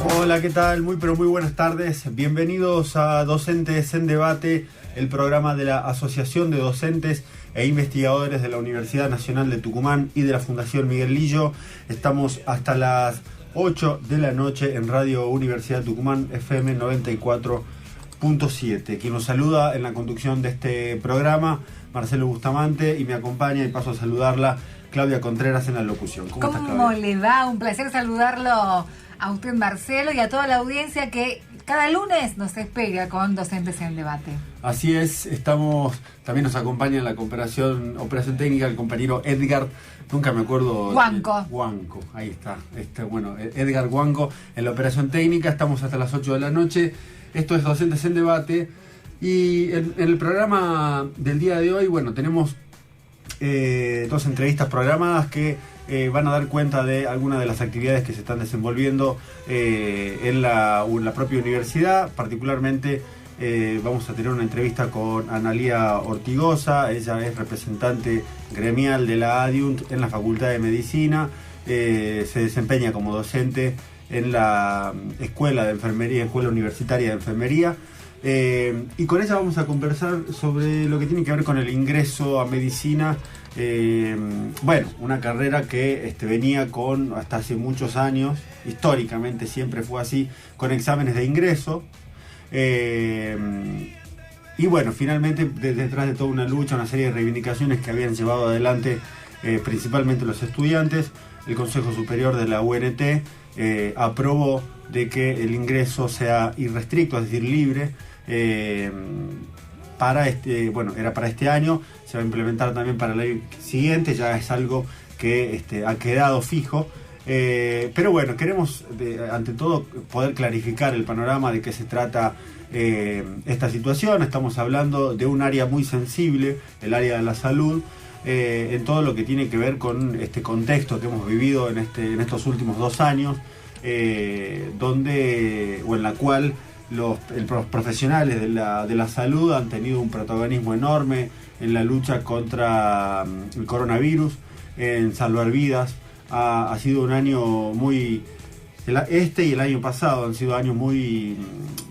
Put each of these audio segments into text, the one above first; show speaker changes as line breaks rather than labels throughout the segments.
Hola, ¿qué tal? Muy pero muy buenas tardes. Bienvenidos a Docentes en Debate, el programa de la Asociación de Docentes e Investigadores de la Universidad Nacional de Tucumán y de la Fundación Miguel Lillo. Estamos hasta las 8 de la noche en Radio Universidad Tucumán FM 94.7. Quien nos saluda en la conducción de este programa, Marcelo Bustamante, y me acompaña, y paso a saludarla, Claudia Contreras en la locución.
¿Cómo estás, Claudia? Le va? Un placer saludarlo a usted, Marcelo, y a toda la audiencia que cada lunes nos espera con Docentes en Debate.
Así es, también nos acompaña en la operación técnica el compañero Edgar, nunca me acuerdo. Guanco, ahí está. Edgar Guanco en la operación técnica. Estamos hasta las 8 de la noche. Esto es Docentes en Debate. Y en el programa del día de hoy, tenemos dos entrevistas programadas que van a dar cuenta de algunas de las actividades que se están desenvolviendo en la propia universidad. Particularmente vamos a tener una entrevista con Analía Ortigosa. Ella es representante gremial de la ADIUNT en la Facultad de Medicina. Se desempeña como docente en la Escuela de Enfermería, Escuela Universitaria de Enfermería. Y con ella vamos a conversar sobre lo que tiene que ver con el ingreso a medicina. Una carrera que venía hasta hace muchos años, históricamente siempre fue así, con exámenes de ingreso. Finalmente, detrás de toda una lucha, una serie de reivindicaciones que habían llevado adelante principalmente los estudiantes, el Consejo Superior de la UNT aprobó de que el ingreso sea irrestricto, es decir, libre. Era para este año, se va a implementar también para el año siguiente, ya es algo que ha quedado fijo. Queremos ante todo poder clarificar el panorama de qué se trata esta situación. Estamos hablando de un área muy sensible, el área de la salud, en todo lo que tiene que ver con este contexto que hemos vivido en estos últimos 2 años, en la cual los profesionales de la salud han tenido un protagonismo enorme en la lucha contra el coronavirus, en salvar vidas. Ha sido un año y el año pasado han sido años muy,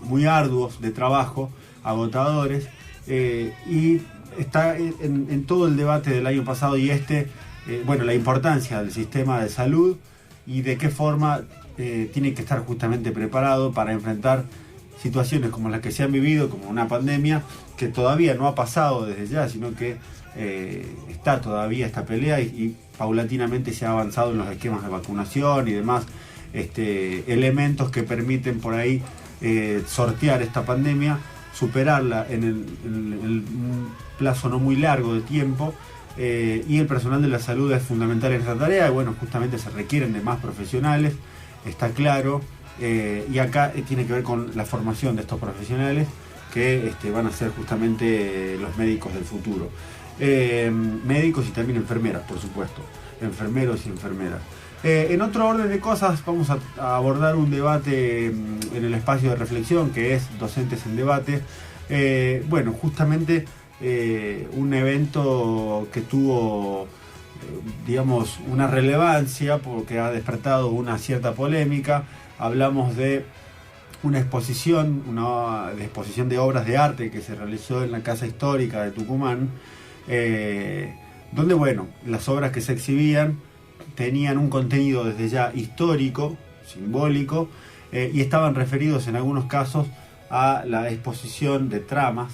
muy arduos de trabajo, agotadores, y está en todo el debate del año pasado y la importancia del sistema de salud y de qué forma tiene que estar justamente preparado para enfrentar situaciones como las que se han vivido, como una pandemia que todavía no ha pasado desde ya, sino que está todavía esta pelea y paulatinamente se ha avanzado en los esquemas de vacunación y demás elementos que permiten por ahí sortear esta pandemia, superarla en un plazo no muy largo de tiempo. Y el personal de la salud es fundamental en esta tarea. Justamente se requieren de más profesionales, está claro. Y acá tiene que ver con la formación de estos profesionales que van a ser justamente los médicos del futuro. Médicos y también enfermeras, por supuesto. Enfermeros y enfermeras. En otro orden de cosas, vamos a abordar un debate en el espacio de reflexión que es Docentes en Debate. Justamente un evento que tuvo una relevancia porque ha despertado una cierta polémica. Hablamos de una exposición de obras de arte que se realizó en la Casa Histórica de Tucumán, donde las obras que se exhibían tenían un contenido desde ya histórico, simbólico, y estaban referidos en algunos casos a la exposición de tramas,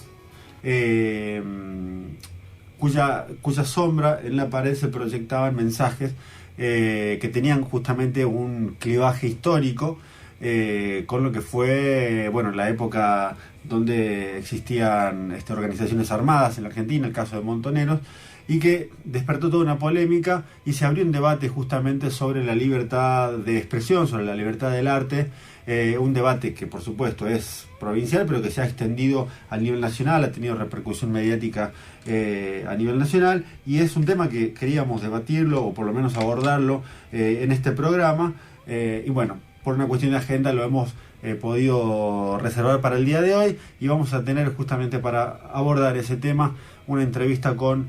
cuya sombra en la pared se proyectaban mensajes que tenían justamente un clivaje histórico con lo que fue la época donde existían organizaciones armadas en la Argentina, el caso de Montoneros, y que despertó toda una polémica y se abrió un debate justamente sobre la libertad de expresión, sobre la libertad del arte, un debate que por supuesto es provincial, pero que se ha extendido a nivel nacional, ha tenido repercusión mediática a nivel nacional, y es un tema que queríamos debatirlo o por lo menos abordarlo en este programa, por una cuestión de agenda lo hemos podido reservar para el día de hoy, y vamos a tener justamente para abordar ese tema una entrevista con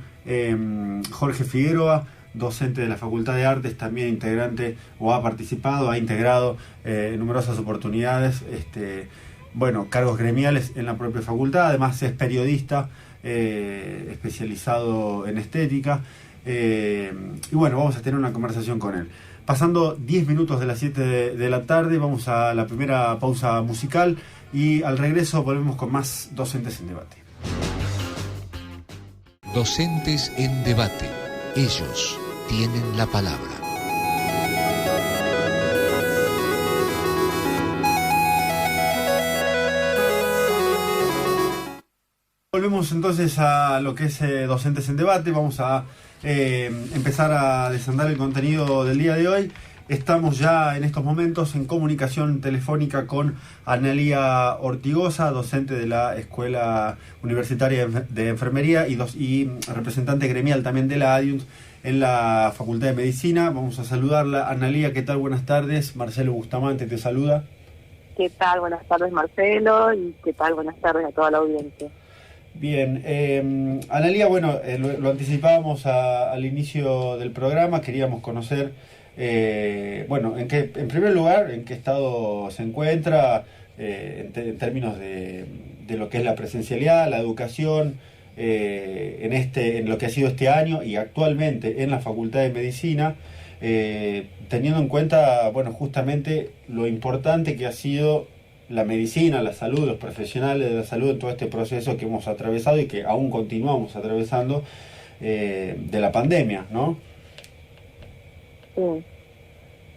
Jorge Figueroa, docente de la Facultad de Artes, también integrante o ha participado, ha integrado en numerosas oportunidades, bueno, cargos gremiales en la propia facultad. Además es periodista especializado en estética. Y bueno, vamos a tener una conversación con él. Pasando 10 minutos de las 7 de la tarde, vamos a la primera pausa musical y al regreso volvemos con más Docentes en Debate.
Docentes en Debate. Ellos tienen la palabra.
Volvemos entonces a lo que es Docentes en Debate. Vamos a empezar a desandar el contenido del día de hoy. Estamos ya en estos momentos en comunicación telefónica con Analía Ortigosa, docente de la Escuela Universitaria de Enfermería y representante gremial también de la ADIUNT en la Facultad de Medicina. Vamos a saludarla. Analía, ¿qué tal? Buenas tardes. Marcelo Bustamante te saluda.
¿Qué tal? Buenas tardes, Marcelo, y ¿qué tal? Buenas tardes a toda la audiencia.
Bien, Analía, bueno, lo anticipábamos al inicio del programa. Queríamos conocer, bueno, en primer lugar, en qué estado se encuentra en términos de lo que es la presencialidad, la educación, en lo que ha sido este año y actualmente en la Facultad de Medicina, teniendo en cuenta, bueno, justamente lo importante que ha sido la medicina, la salud, los profesionales de la salud en todo este proceso que hemos atravesado y que aún continuamos atravesando de la pandemia, ¿no?
Sí.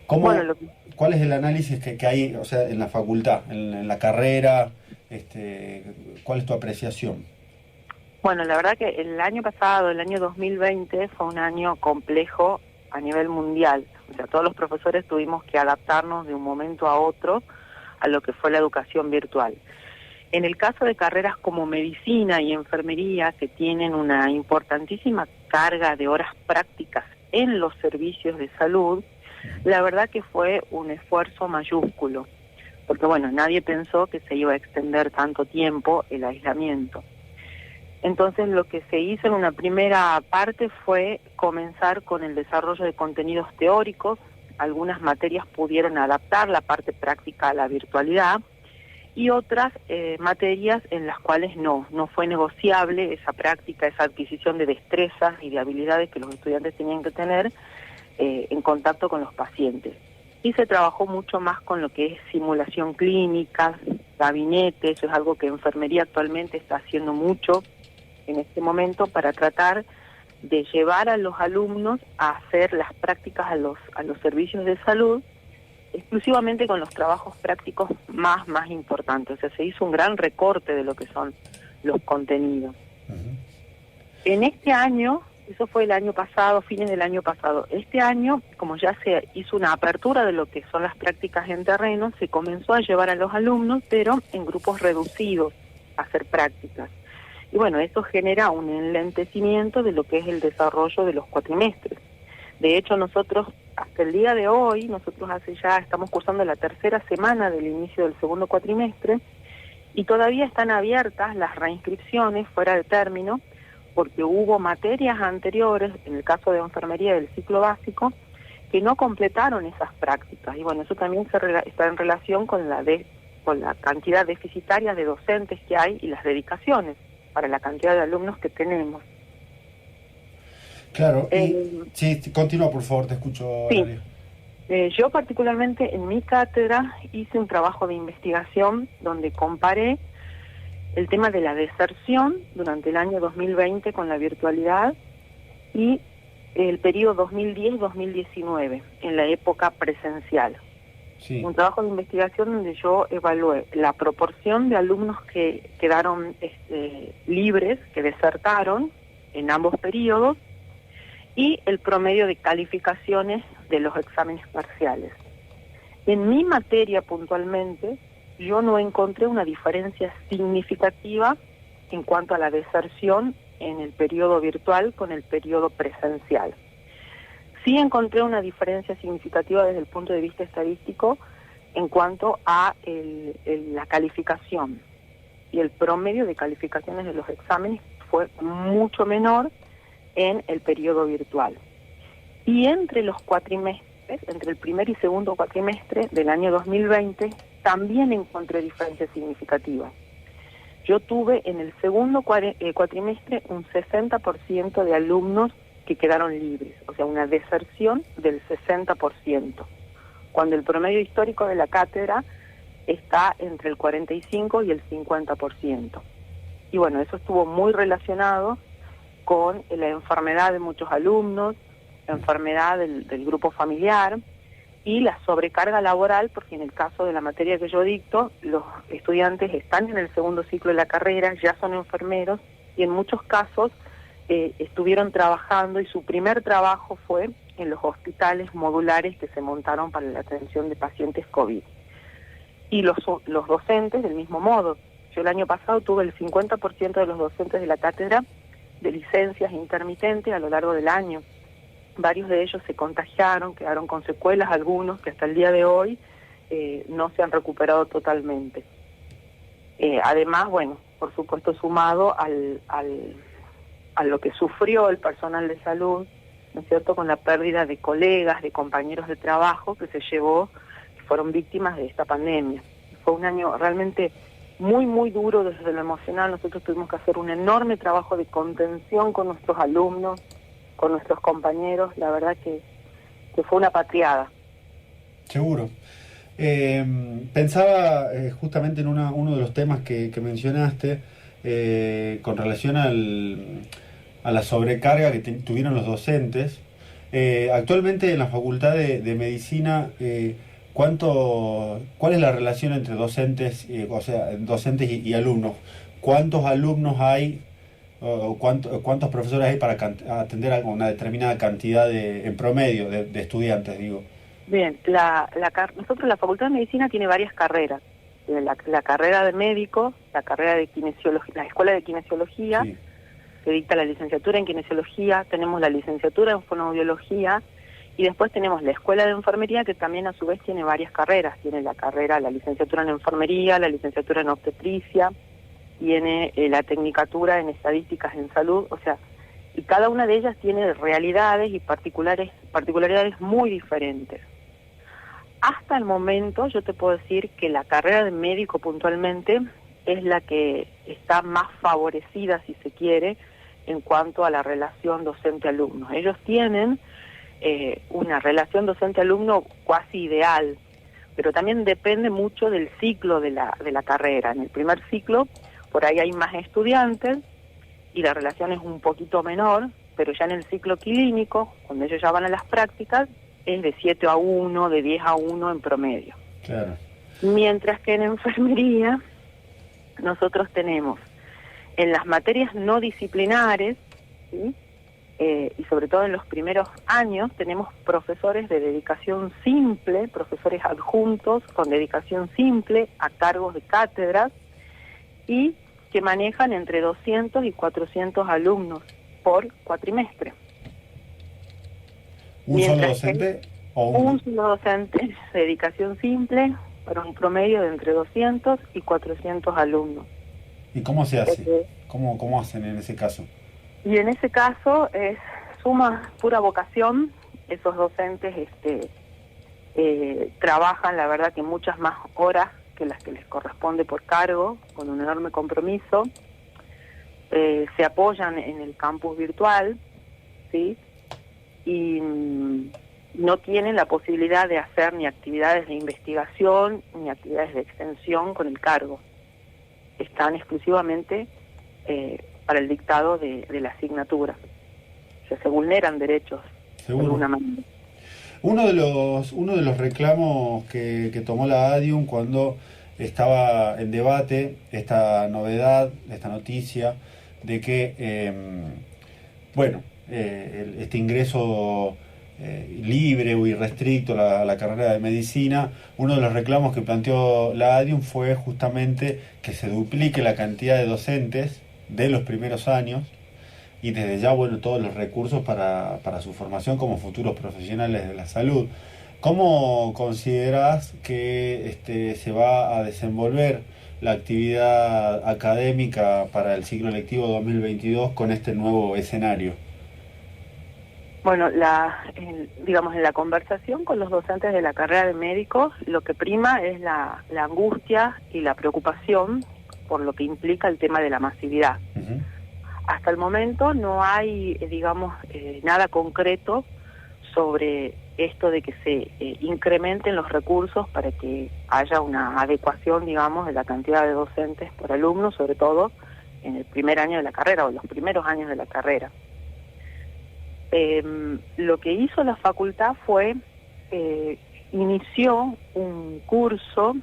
¿Cuál es el análisis que hay, o sea, en la facultad, en la carrera? ¿Cuál es tu apreciación?
Bueno, la verdad que el año pasado, el año 2020, fue un año complejo a nivel mundial. O sea, todos los profesores tuvimos que adaptarnos de un momento a otro a lo que fue la educación virtual. En el caso de carreras como medicina y enfermería, que tienen una importantísima carga de horas prácticas en los servicios de salud, la verdad que fue un esfuerzo mayúsculo, porque bueno, nadie pensó que se iba a extender tanto tiempo el aislamiento. Entonces lo que se hizo en una primera parte fue comenzar con el desarrollo de contenidos teóricos. Algunas materias pudieron adaptar la parte práctica a la virtualidad y otras materias en las cuales no fue negociable esa práctica, esa adquisición de destrezas y de habilidades que los estudiantes tenían que tener en contacto con los pacientes. Y se trabajó mucho más con lo que es simulación clínica, gabinete. Eso es algo que enfermería actualmente está haciendo mucho en este momento para tratar de llevar a los alumnos a hacer las prácticas a los servicios de salud, exclusivamente con los trabajos prácticos más importantes. O sea, se hizo un gran recorte de lo que son los contenidos. Uh-huh. En este año, eso fue el año pasado, fines del año pasado, este año, como ya se hizo una apertura de lo que son las prácticas en terreno, se comenzó a llevar a los alumnos, pero en grupos reducidos, a hacer prácticas. Y bueno, eso genera un enlentecimiento de lo que es el desarrollo de los cuatrimestres. De hecho, nosotros, hasta el día de hoy, estamos cursando la tercera semana del inicio del segundo cuatrimestre y todavía están abiertas las reinscripciones fuera de término porque hubo materias anteriores, en el caso de enfermería del ciclo básico, que no completaron esas prácticas. Y bueno, eso también está en relación con la cantidad deficitaria de docentes que hay y las dedicaciones para la cantidad de alumnos que tenemos.
Claro, sí, continúa por favor, te escucho.
Sí. Yo particularmente en mi cátedra hice un trabajo de investigación donde comparé el tema de la deserción durante el año 2020 con la virtualidad y el periodo 2010-2019 en la época presencial. Sí. Un trabajo de investigación donde yo evalué la proporción de alumnos que quedaron libres, que desertaron en ambos periodos, y el promedio de calificaciones de los exámenes parciales. En mi materia puntualmente, yo no encontré una diferencia significativa en cuanto a la deserción en el periodo virtual con el periodo presencial. Sí encontré una diferencia significativa desde el punto de vista estadístico en cuanto a la calificación. Y el promedio de calificaciones de los exámenes fue mucho menor en el periodo virtual. Y entre los cuatrimestres, entre el primer y segundo cuatrimestre del año 2020, también encontré diferencias significativas. Yo tuve en el segundo cuatrimestre un 60% de alumnos que quedaron libres, o sea, una deserción del 60%, cuando el promedio histórico de la cátedra está entre el 45 y el 50%. Y bueno, eso estuvo muy relacionado con la enfermedad de muchos alumnos, la enfermedad del grupo familiar y la sobrecarga laboral, porque en el caso de la materia que yo dicto, los estudiantes están en el segundo ciclo de la carrera, ya son enfermeros y en muchos casos estuvieron trabajando y su primer trabajo fue en los hospitales modulares que se montaron para la atención de pacientes COVID. Y los docentes del mismo modo. Yo el año pasado tuve el 50% de los docentes de la cátedra de licencias intermitentes a lo largo del año. Varios de ellos se contagiaron, quedaron con secuelas, algunos que hasta el día de hoy no se han recuperado totalmente. Además, bueno, por supuesto sumado a lo que sufrió el personal de salud, ¿no es cierto?, con la pérdida de colegas, de compañeros de trabajo que se llevó, que fueron víctimas de esta pandemia. Fue un año realmente muy, muy duro desde lo emocional. Nosotros tuvimos que hacer un enorme trabajo de contención con nuestros alumnos, con nuestros compañeros. La verdad que fue una patriada.
Seguro. Pensaba justamente en uno de los temas que mencionaste con relación a la sobrecarga que tuvieron los docentes. Actualmente en la Facultad de Medicina, ¿cuál es la relación entre docentes, docentes y alumnos? ¿Cuántos alumnos hay o cuántos profesores hay para atender a una determinada cantidad en promedio de estudiantes, digo?
Bien, nosotros la Facultad de Medicina tiene varias carreras. La carrera de médico, la carrera de kinesiología, la escuela de kinesiología, sí. Se dicta la licenciatura en kinesiología, tenemos la licenciatura en fonoaudiología y después tenemos la escuela de enfermería, que también a su vez tiene varias carreras. Tiene la licenciatura en enfermería, la licenciatura en obstetricia, tiene la tecnicatura en estadísticas en salud, o sea, y cada una de ellas tiene realidades y particularidades muy diferentes. Hasta el momento yo te puedo decir que la carrera de médico puntualmente es la que está más favorecida, si se quiere, en cuanto a la relación docente-alumno. Ellos tienen una relación docente-alumno cuasi ideal, pero también depende mucho del ciclo de la carrera. En el primer ciclo, por ahí hay más estudiantes y la relación es un poquito menor, pero ya en el ciclo clínico, cuando ellos ya van a las prácticas, es de 7-1, de 10-1 en promedio.
Claro.
Mientras que en enfermería nosotros tenemos en las materias no disciplinares, ¿sí?, y sobre todo en los primeros años tenemos profesores de dedicación simple, profesores adjuntos con dedicación simple a cargos de cátedras y que manejan entre 200 y 400 alumnos por cuatrimestre.
¿Un solo docente?
Un solo docente de dedicación simple para un promedio de entre 200 y 400 alumnos.
¿Y cómo se hace? ¿Cómo hacen en ese caso?
Y en ese caso es pura vocación. Esos docentes trabajan, la verdad, que muchas más horas que las que les corresponde por cargo, con un enorme compromiso. Se apoyan en el campus virtual, ¿sí?, y no tienen la posibilidad de hacer ni actividades de investigación ni actividades de extensión con el cargo. Están exclusivamente para el dictado de la asignatura. O sea, se vulneran derechos.
Seguro.
De alguna manera.
Uno de los reclamos que tomó la ADIUM cuando estaba en debate esta novedad, esta noticia de que este ingreso libre o irrestricto a la carrera de medicina, uno de los reclamos que planteó la ADIUM fue justamente que se duplique la cantidad de docentes de los primeros años y desde ya, todos los recursos para su formación como futuros profesionales de la salud. ¿Cómo considerás que se va a desenvolver la actividad académica para el ciclo lectivo 2022 con este nuevo escenario?
Bueno, digamos, en la conversación con los docentes de la carrera de médicos, lo que prima es la angustia y la preocupación por lo que implica el tema de la masividad.
Uh-huh.
Hasta el momento no hay, digamos, nada concreto sobre esto de que se incrementen los recursos para que haya una adecuación, digamos, de la cantidad de docentes por alumno, sobre todo en el primer año de la carrera o los primeros años de la carrera. Lo que hizo la facultad fue, inició un curso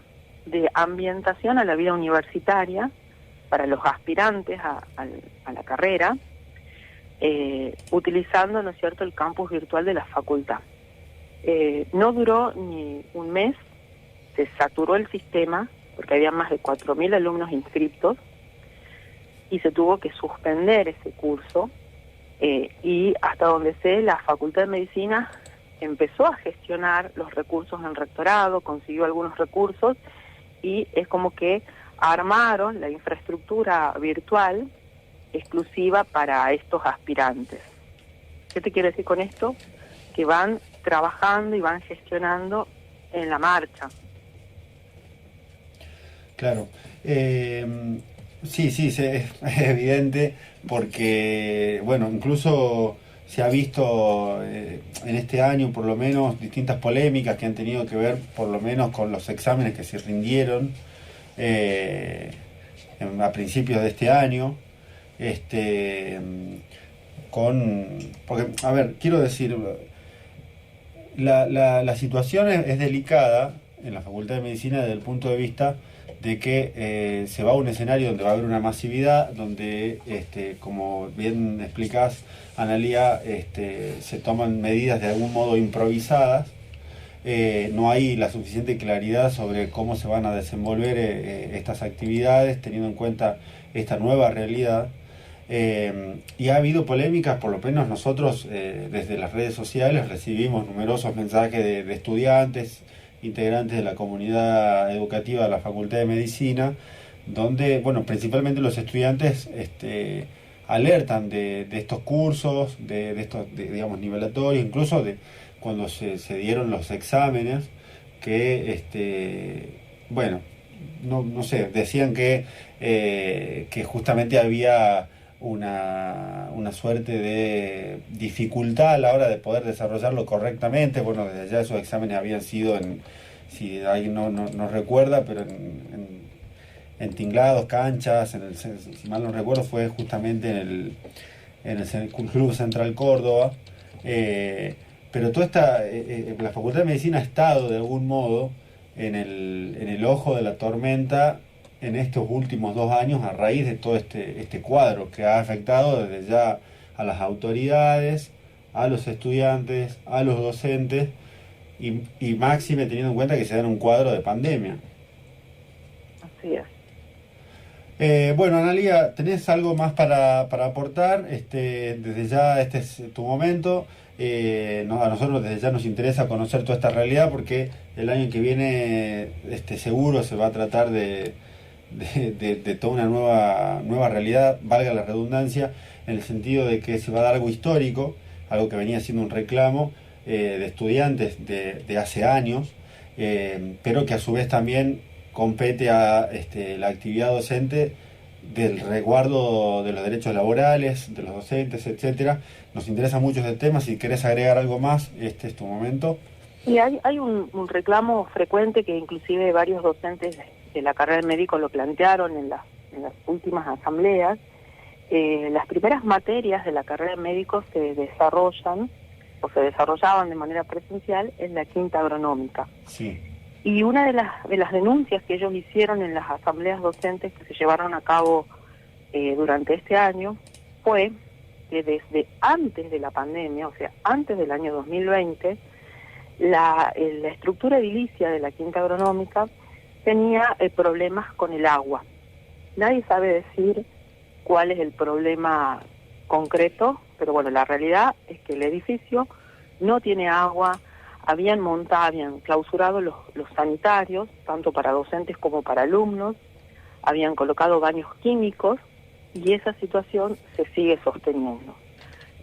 de ambientación a la vida universitaria para los aspirantes a la carrera, utilizando, ¿no es cierto?, el campus virtual de la facultad. No duró ni un mes, se saturó el sistema, porque había más de 4.000 alumnos inscriptos, y se tuvo que suspender ese curso, y hasta donde sé, la Facultad de Medicina empezó a gestionar los recursos en el rectorado, consiguió algunos recursos, y es como que armaron la infraestructura virtual exclusiva para estos aspirantes. ¿Qué te quiero decir con esto? Que van trabajando y van gestionando en la marcha.
Claro. Sí, es evidente porque, bueno, incluso se ha visto en este año por lo menos distintas polémicas que han tenido que ver por lo menos con los exámenes que se rindieron a principios de este año, porque, a ver, quiero decir, la situación es delicada en la Facultad de Medicina desde el punto de vista de que se va a un escenario donde va a haber una masividad, donde, como bien explicás, Analía, se toman medidas de algún modo improvisadas, no hay la suficiente claridad sobre cómo se van a desenvolver estas actividades, teniendo en cuenta esta nueva realidad, y ha habido polémicas, por lo menos nosotros desde las redes sociales recibimos numerosos mensajes de estudiantes, integrantes de la comunidad educativa de la Facultad de Medicina, donde, bueno, principalmente los estudiantes alertan de estos cursos, de estos, digamos, nivelatorios, incluso de cuando se dieron los exámenes, que, bueno, no sé, decían que justamente había una suerte de dificultad a la hora de poder desarrollarlo correctamente. Bueno, desde allá esos exámenes habían sido si alguien no recuerda, pero en tinglados, canchas, si mal no recuerdo fue justamente en el Club Central Córdoba, pero toda la Facultad de Medicina ha estado de algún modo en el ojo de la tormenta en estos últimos 2 años a raíz de todo este cuadro que ha afectado desde ya a las autoridades, a los estudiantes, a los docentes y máxime teniendo en cuenta que se da en un cuadro de pandemia.
Así es.
Bueno, Analía, ¿tenés algo más para aportar? Desde ya este es tu momento. A nosotros desde ya nos interesa conocer toda esta realidad porque el año que viene seguro se va a tratar de toda una nueva realidad, valga la redundancia, en el sentido de que se va a dar algo histórico, algo que venía siendo un reclamo de estudiantes de hace años, pero que a su vez también compete a la actividad docente del resguardo de los derechos laborales, de los docentes, etcétera. Nos interesa mucho este tema. Si querés agregar algo más, este es tu momento.
Y hay un reclamo frecuente que inclusive varios docentes de la carrera de médico lo plantearon en las últimas asambleas. Las primeras materias de la carrera de médico se desarrollaban de manera presencial en la quinta agronómica.
Sí.
Y una de las denuncias que ellos hicieron en las asambleas docentes que se llevaron a cabo durante este año fue que desde antes de la pandemia, o sea, antes del año 2020, la estructura edilicia de la quinta agronómica tenía problemas con el agua. Nadie sabe decir cuál es el problema concreto, pero bueno, la realidad es que el edificio no tiene agua. Habían clausurado los sanitarios, tanto para docentes como para alumnos, habían colocado baños químicos y esa situación se sigue sosteniendo.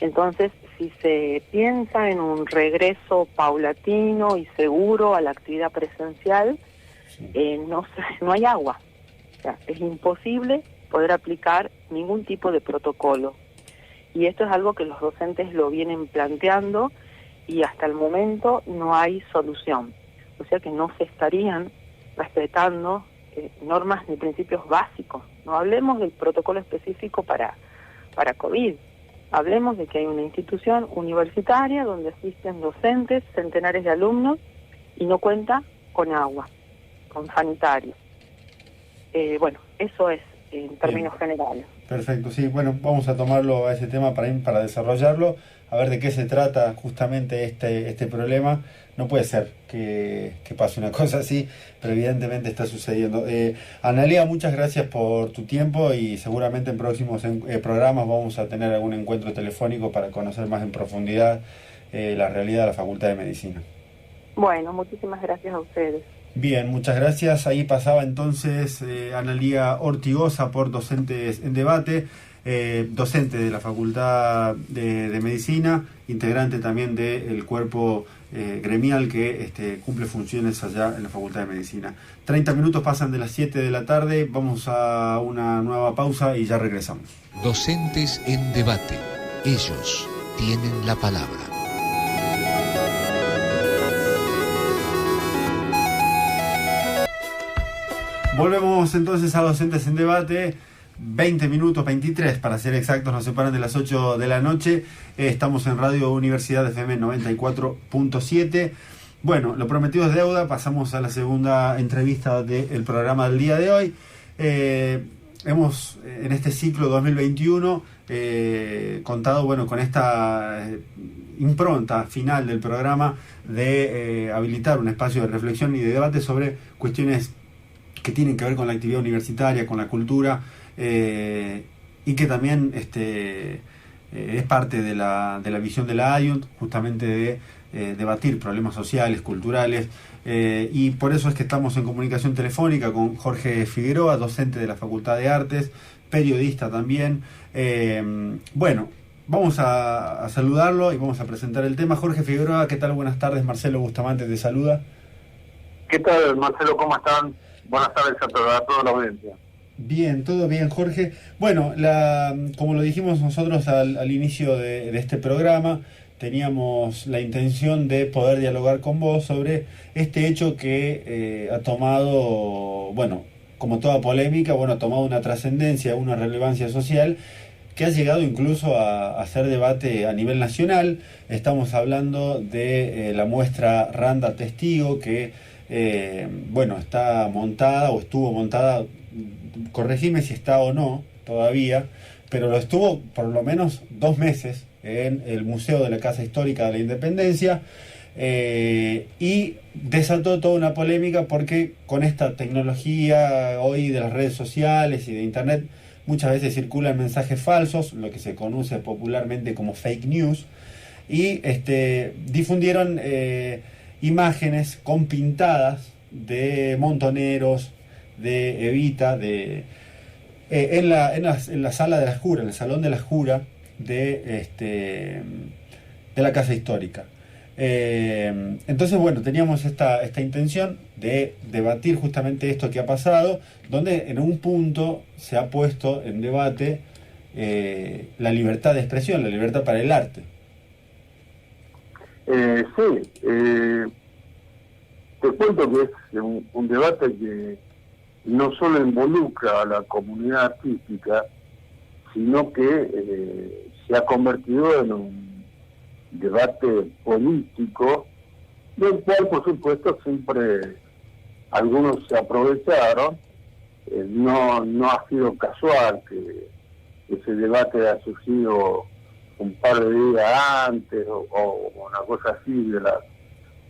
Entonces, si se piensa en un regreso paulatino y seguro a la actividad presencial, no hay agua. O sea, es imposible poder aplicar ningún tipo de protocolo. Y esto es algo que los docentes lo vienen planteando y hasta el momento no hay solución. O sea que no se estarían respetando normas ni principios básicos. No hablemos del protocolo específico para COVID. Hablemos de que hay una institución universitaria donde asisten docentes, centenares de alumnos y no cuenta con agua, con sanitarios. Bueno, eso es en términos generales.
Perfecto, sí, bueno, vamos a tomarlo a ese tema para desarrollarlo, a ver de qué se trata justamente este problema. No puede ser que pase una cosa así, pero evidentemente está sucediendo. Analía, muchas gracias por tu tiempo y seguramente en próximos programas vamos a tener algún encuentro telefónico para conocer más en profundidad la realidad de la Facultad de Medicina.
Bueno, muchísimas gracias a ustedes.
Bien, muchas gracias. Ahí pasaba entonces Analía Ortigosa por Docentes en Debate, docente de la Facultad de Medicina, integrante también del cuerpo gremial que cumple funciones allá en la Facultad de Medicina. 30 minutos pasan de las 7 de la tarde, vamos a una nueva pausa y ya regresamos.
Docentes en Debate, ellos tienen la palabra.
Volvemos entonces a Docentes en Debate. 20 minutos, 23 para ser exactos, nos separan de las 8 de la noche. Estamos en Radio Universidad FM 94.7. Bueno, lo prometido es deuda. Pasamos a la segunda entrevista del programa del día de hoy. Hemos en este ciclo 2021 contado con esta impronta final del programa de habilitar un espacio de reflexión y de debate sobre cuestiones que tienen que ver con la actividad universitaria, con la cultura, y que también es parte de la visión de la AIUNT, justamente de debatir problemas sociales, culturales, y por eso es que estamos en comunicación telefónica con Jorge Figueroa, docente de la Facultad de Artes, periodista también. Bueno, vamos a saludarlo y vamos a presentar el tema. Jorge Figueroa, ¿qué tal? Buenas tardes. Marcelo Bustamante te saluda.
¿Qué tal, Marcelo? ¿Cómo están? Buenas tardes a toda la audiencia.
Bien, todo bien, Jorge. Bueno, como lo dijimos nosotros al inicio de este programa, teníamos la intención de poder dialogar con vos sobre este hecho que ha tomado, como toda polémica, ha tomado una trascendencia, una relevancia social, que ha llegado incluso a hacer debate a nivel nacional. Estamos hablando de la muestra Randa Testigo, que está montada o estuvo montada, corregime si está o no todavía, pero lo estuvo por lo menos 2 meses en el Museo de la Casa Histórica de la Independencia, y desató toda una polémica porque con esta tecnología hoy de las redes sociales y de internet muchas veces circulan mensajes falsos, lo que se conoce popularmente como fake news, y difundieron imágenes con pintadas de montoneros, de Evita, en la sala de la Jura, en el salón de la Jura de la Casa Histórica. Entonces, teníamos esta intención de debatir justamente esto que ha pasado, donde en un punto se ha puesto en debate la libertad de expresión, la libertad para el arte.
Te cuento que es un debate que no solo involucra a la comunidad artística, sino que se ha convertido en un debate político, del cual, por supuesto, siempre algunos se aprovecharon. No ha sido casual que ese debate haya surgido un par de días antes o una cosa así de las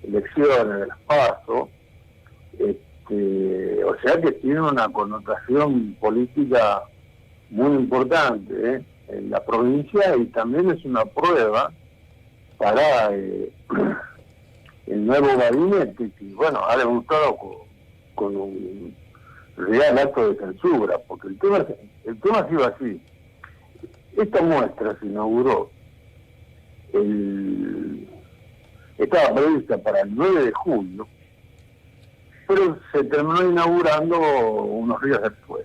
elecciones, de las PASO, o sea que tiene una connotación política muy importante en la provincia, y también es una prueba para el nuevo gabinete, que ha debutado con un real acto de censura, porque el tema ha sido así. Esta muestra se inauguró estaba prevista para el 9 de julio, pero se terminó inaugurando unos días después.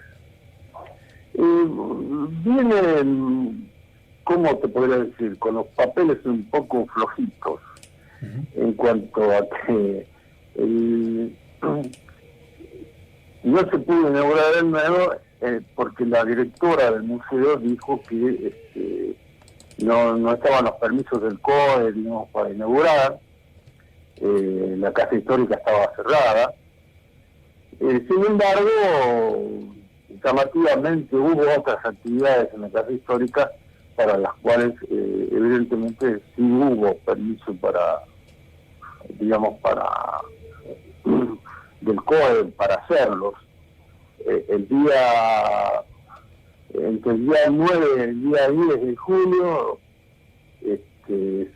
Viene, ¿cómo te podría decir?, con los papeles un poco flojitos, en cuanto a que no se pudo inaugurar el nuevo porque la directora del museo dijo que no estaban los permisos del COE, digamos, para inaugurar. La casa histórica estaba cerrada. Sin embargo, llamativamente hubo otras actividades en la casa histórica para las cuales evidentemente sí hubo permiso para, digamos, para del COE para hacerlos. Entre el día 9 y el día 10 de julio se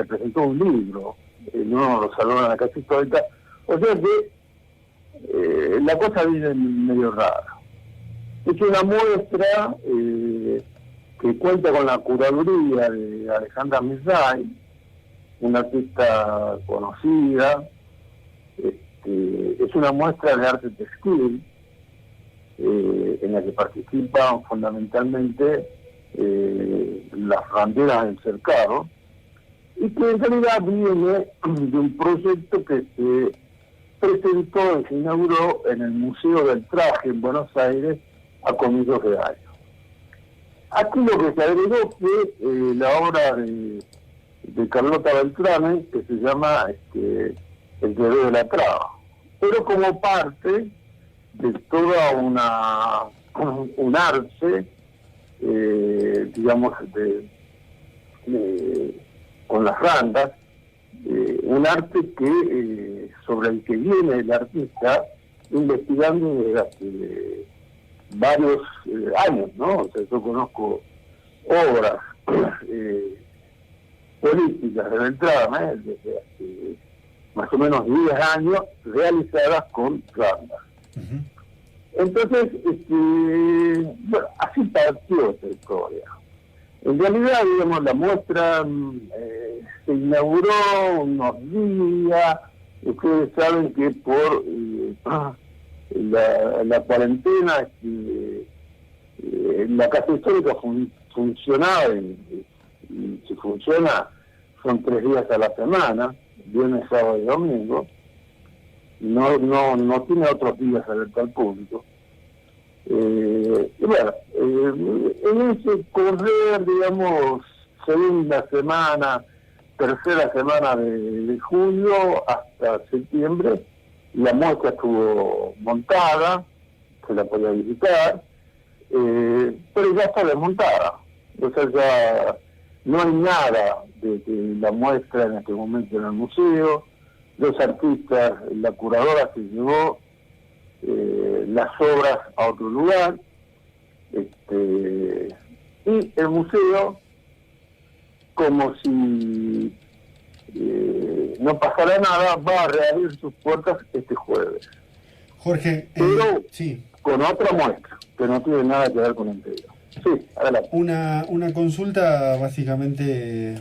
presentó un libro en uno de los salones de la casa histórica, o sea que la cosa viene medio rara. Es una muestra que cuenta con la curaduría de Alejandra Mizrahi, una artista conocida. Es una muestra de arte textil en la que participan fundamentalmente las banderas del cercado, y que en realidad viene de un proyecto que se presentó y se inauguró en el Museo del Traje en Buenos Aires a comienzos de año. Aquí lo que se agregó fue la obra de Carlota Beltrame, que se llama El bebé de la traba, pero como parte de toda un arte, digamos, con las randas, un arte que sobre el que viene el artista investigando desde hace varios años, ¿no? O sea, yo conozco obras políticas de Beltrame desde hace más o menos 10 años realizadas con randas. Entonces, bueno, así partió esta historia. En realidad, digamos, la muestra se inauguró unos días. Ustedes saben que por la cuarentena la casa histórica funcionaba y si funciona son 3 días a la semana, viernes, sábado y domingo. No tiene otros días abiertos al público. Y bueno, en ese correr, digamos, segunda semana, tercera semana de julio hasta septiembre, la muestra estuvo montada, se la podía visitar, pero ya está desmontada. O sea, ya no hay nada de la muestra en este momento en el museo. Los artistas, la curadora se llevó las obras a otro lugar, y el museo, como si no pasara nada, va a reabrir sus puertas este jueves.
Jorge,
pero
sí,
con otra muestra, que no tiene nada que ver con el tema. Sí, adelante.
Una consulta básicamente,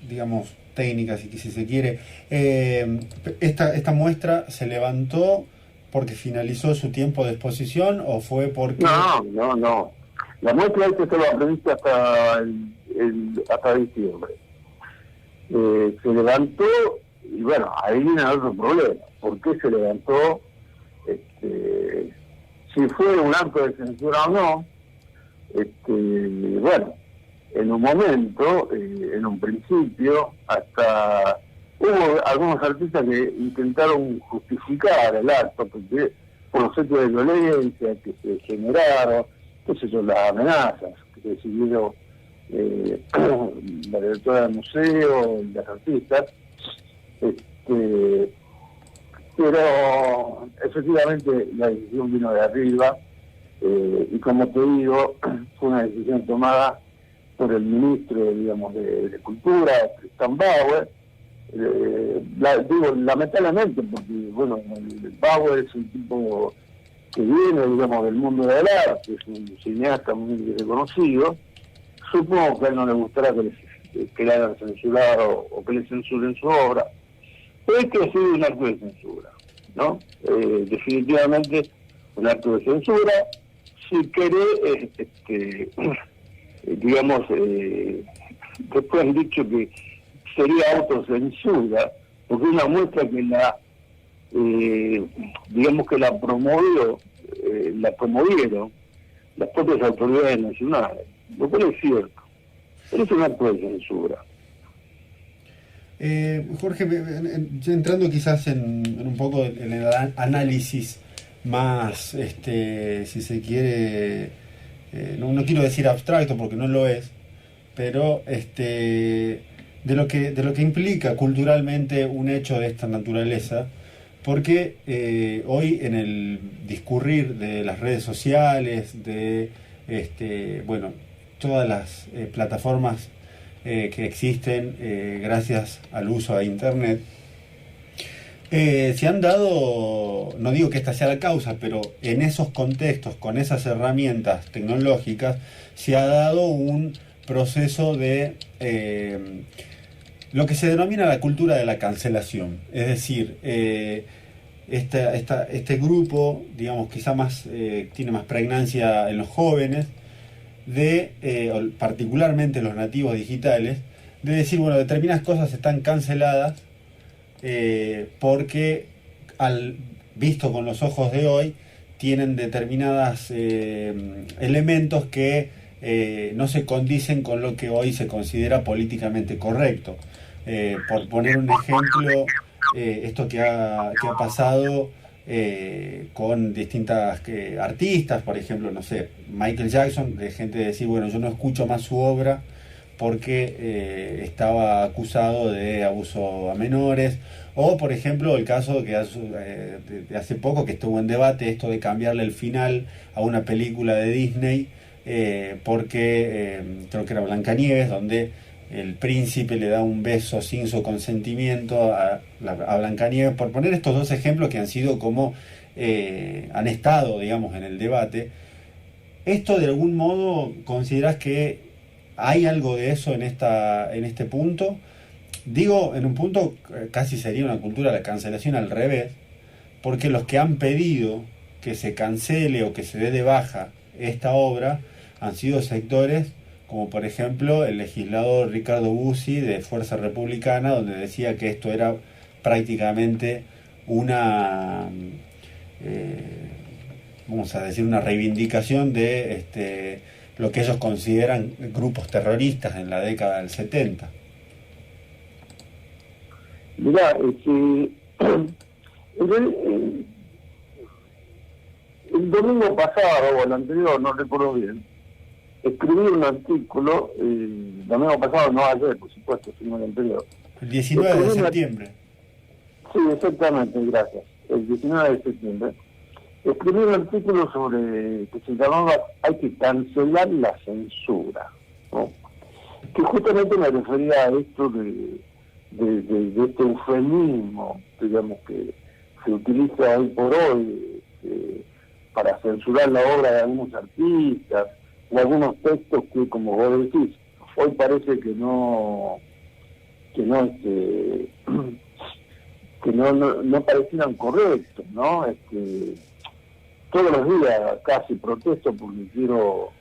digamos, técnica, si se quiere. ¿Esta muestra se levantó porque finalizó su tiempo de exposición o fue porque...?
No. La muestra estaba prevista hasta diciembre. Se levantó, y bueno, ahí viene otro problema. ¿Por qué se levantó? Si fue un acto de censura o no, bueno, en un momento, en un principio, hasta hubo algunos artistas que intentaron justificar el acto porque por los hechos de violencia que se generaron, las amenazas que recibieron la directora del museo y las artistas, pero efectivamente la decisión vino de arriba, y como te digo, fue una decisión tomada por el ministro, digamos, de Cultura, Tristan Bauer. Digo lamentablemente porque, bueno, Bauer es un tipo que viene, digamos, del mundo del arte, es un cineasta muy reconocido. Supongo que a él no le gustará que que le hayan censurado o que le censuren su obra. Pero es que ha sido un acto de censura, ¿no? Definitivamente un acto de censura. Si querés, digamos, después han dicho que sería autocensura, porque una muestra que digamos que la promovieron las propias autoridades nacionales, lo cual es cierto, pero es un acto de censura.
Jorge, entrando quizás en un poco en el análisis más, si se quiere, no quiero decir abstracto porque no lo es, pero de lo que implica culturalmente un hecho de esta naturaleza, porque hoy en el discurrir de las redes sociales, de todas las plataformas que existen gracias al uso de Internet, se han dado, no digo que esta sea la causa, pero en esos contextos, con esas herramientas tecnológicas, se ha dado un proceso de lo que se denomina la cultura de la cancelación. Es decir, este grupo, digamos, quizá tiene más pregnancia en los jóvenes, particularmente los nativos digitales, de decir, bueno, determinadas cosas están canceladas porque visto con los ojos de hoy tienen determinados elementos que no se condicen con lo que hoy se considera políticamente correcto. Por poner un ejemplo, esto que ha pasado con distintas artistas, por ejemplo, no sé, Michael Jackson, de gente decir, bueno, yo no escucho más su obra porque estaba acusado de abuso a menores, o por ejemplo el caso que de hace poco que estuvo en debate, esto de cambiarle el final a una película de Disney, porque creo que era Blancanieves, donde el príncipe le da un beso sin su consentimiento a Blancanieves, por poner estos dos ejemplos que han sido como han estado, digamos, en el debate. ¿Esto de algún modo considerás que hay algo de eso en este punto? Digo, en un punto casi sería una cultura de la cancelación al revés, porque los que han pedido que se cancele o que se dé de baja esta obra han sido sectores como por ejemplo el legislador Ricardo Bussi de Fuerza Republicana, donde decía que esto era prácticamente una vamos a decir una reivindicación de lo que ellos consideran grupos terroristas en la década del 70.
Mirá, el domingo pasado o el anterior, no recuerdo bien, escribí un artículo, el domingo pasado, no ayer, por supuesto, sino el anterior.
El 19 de septiembre.
Sí, exactamente, gracias. El 19 de septiembre. Escribí un artículo sobre que se llamaba "Hay que cancelar la censura", ¿no? Que justamente me refería a esto de este eufemismo, digamos, que se utiliza hoy por hoy para censurar la obra de algunos artistas o algunos textos que, como vos decís, hoy parece que no parecieran correctos, ¿no? Todos los días casi protesto porque quiero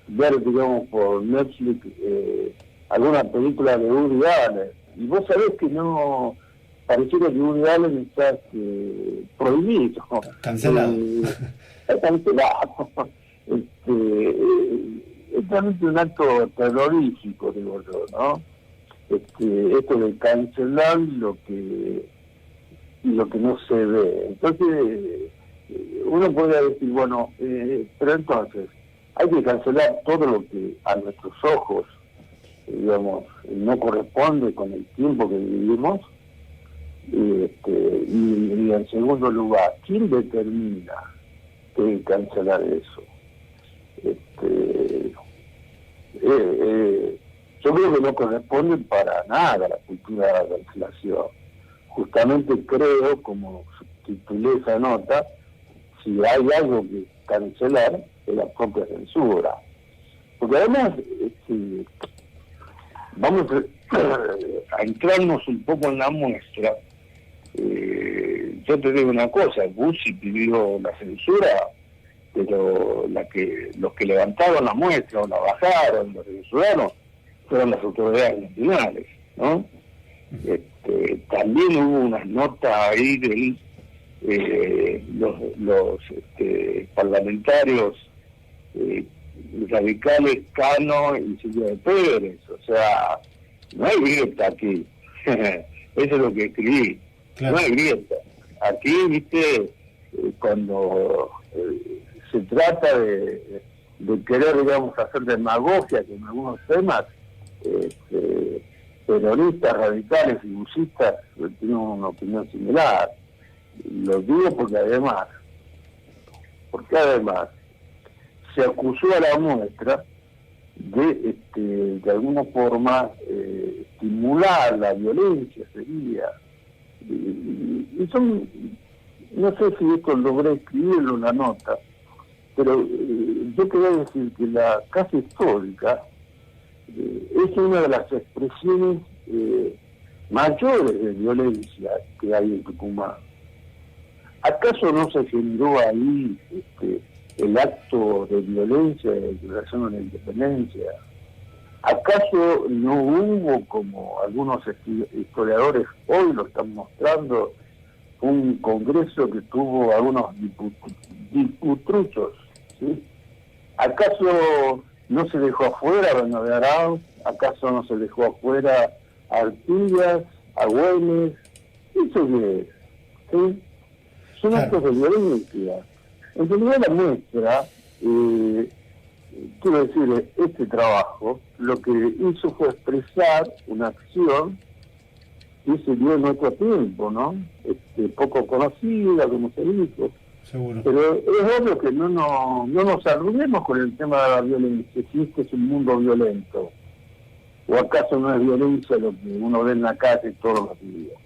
ver, digamos, por Netflix alguna película de Woody Allen, y vos sabés que no, pareciera que Woody Allen está prohibido,
cancelado.
Cancelado. Es realmente un acto terrorífico, digo yo, ¿no? Esto de cancelar lo que no se ve. Entonces, uno podría decir, bueno, pero entonces, hay que cancelar todo lo que a nuestros ojos, digamos, no corresponde con el tiempo que vivimos. Y en segundo lugar, ¿quién determina que hay que cancelar eso? Yo creo que no corresponde para nada a la cultura de la cancelación. Justamente creo, como titulé esa nota, si hay algo que cancelar es la propia censura. Porque además, vamos a entrarnos un poco en la muestra. Yo te digo una cosa, Bussi pidió la censura, pero los que levantaron la muestra o la bajaron, la censuraron, fueron las autoridades nacionales, ¿no? También hubo unas notas ahí de los parlamentarios radicales Cano y Silvia de Pérez, o sea, no hay grieta aquí. Eso es lo que escribí. Claro. No hay grieta. Aquí, viste, cuando se trata de querer, digamos, hacer demagogia con algunos temas, peronistas, radicales y busistas tienen una opinión similar. Lo digo porque además se acusó a la muestra de alguna forma estimular la violencia, sería. Y son, no sé si esto logré escribirlo en la nota, pero yo quería decir que la Casa Histórica es una de las expresiones mayores de violencia que hay en Tucumán. ¿Acaso no se generó ahí el acto de violencia en relación a la independencia? ¿Acaso no hubo, como algunos historiadores hoy lo están mostrando, un congreso que tuvo algunos diputruchos? ¿Sí? ¿Acaso no se dejó afuera a Bernabé Arauz? ¿Acaso no se dejó afuera a Artigas, a Güemes? ¿Eso qué es? ¿Sí? Son actos de violencia. En realidad la muestra, quiero decir, este trabajo, lo que hizo fue expresar una acción que se dio en otro tiempo, ¿no? Poco conocida, como se dijo.
Seguro.
Pero es obvio que no nos arruinemos con el tema de la violencia, si este es un mundo violento. ¿O acaso no es violencia lo que uno ve en la calle todos los días?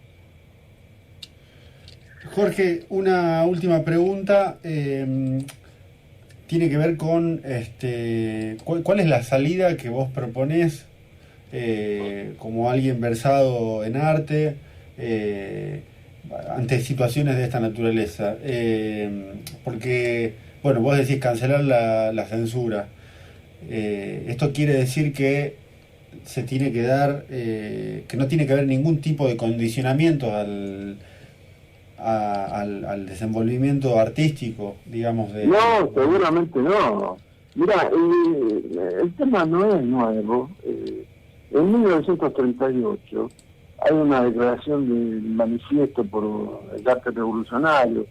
Jorge, una última pregunta. Tiene que ver con ¿cuál es la salida que vos proponés como alguien versado en arte ante situaciones de esta naturaleza? Porque, bueno, vos decís cancelar la censura. Esto quiere decir que se tiene que dar, que no tiene que haber ningún tipo de condicionamiento al desenvolvimiento artístico, digamos.
No, seguramente no. Mira, el tema no es nuevo. En 1938 hay una declaración del manifiesto por el arte revolucionario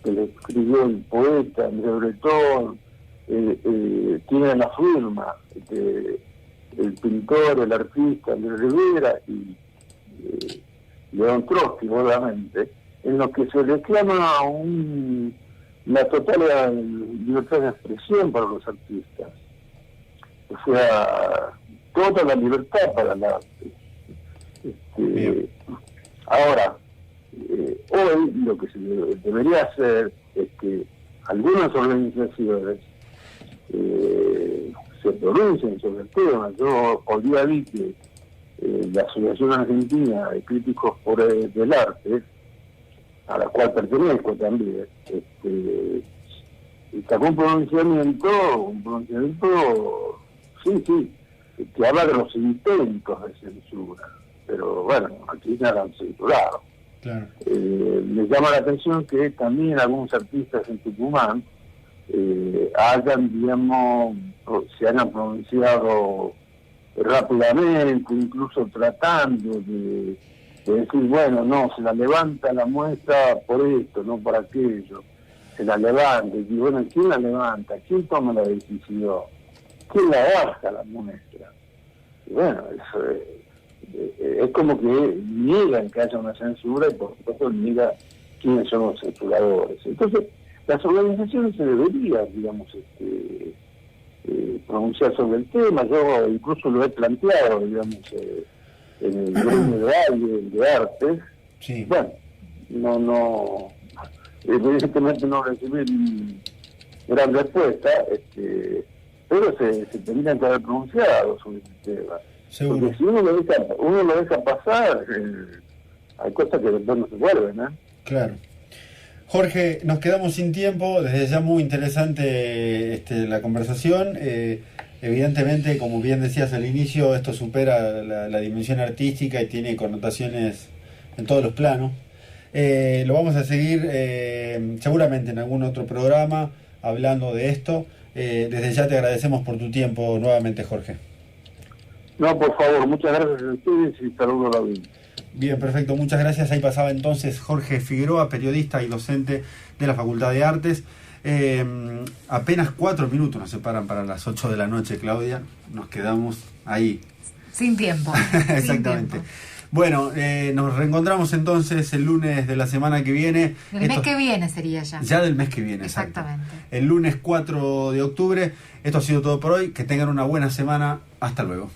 que le escribió el poeta André Breton, tiene la firma el pintor, el artista Andrés Rivera y León Trotsky, obviamente, en lo que se reclama la total libertad de expresión para los artistas. O sea, toda la libertad para el arte. Ahora, hoy lo que se debería hacer es que algunas organizaciones se pronuncien sobre el tema. Yo hoy día vi que la Asociación Argentina de Críticos del Arte, a la cual pertenezco también, sacó un pronunciamiento, sí, que habla de los intentos de censura, pero bueno, aquí ya la han censurado.
Claro.
Me llama la atención que también algunos artistas en Tucumán se hayan pronunciado rápidamente, incluso tratando de decir, bueno, no, se la levanta la muestra por esto, no por aquello, se la levanta, y bueno, ¿quién la levanta? ¿Quién toma la decisión? ¿Quién la baja la muestra? Y bueno, eso es como que niegan que haya una censura y por supuesto niegan quiénes son los censuradores. Entonces, las organizaciones se deberían, digamos, pronunciar sobre el tema. Yo incluso lo he planteado, digamos, en el gremio de artes.
Sí.
Bueno, evidentemente no recibí gran respuesta, pero se tendrían que haber pronunciado sobre este tema.
seguro.
Porque si uno lo deja pasar, hay cosas que después no se vuelven, ¿eh?
Claro. Jorge, nos quedamos sin tiempo, desde ya muy interesante la conversación. Evidentemente, como bien decías al inicio, esto supera la dimensión artística y tiene connotaciones en todos los planos. Lo vamos a seguir seguramente en algún otro programa hablando de esto. Desde ya te agradecemos por tu tiempo nuevamente, Jorge.
No, por favor, muchas gracias a ustedes y saludo a la audiencia.
Bien, perfecto, muchas gracias. Ahí pasaba entonces Jorge Figueroa, periodista y docente de la Facultad de Artes. Apenas 4 minutos nos separan para las 8 de la noche, Claudia. Nos quedamos ahí.
Sin tiempo.
Exactamente.
Sin tiempo.
Bueno, nos reencontramos entonces el lunes de la semana que viene.
Del mes que viene sería ya.
Ya del mes que viene,
exactamente.
El lunes 4 de octubre. Esto ha sido todo por hoy. Que tengan una buena semana. Hasta luego.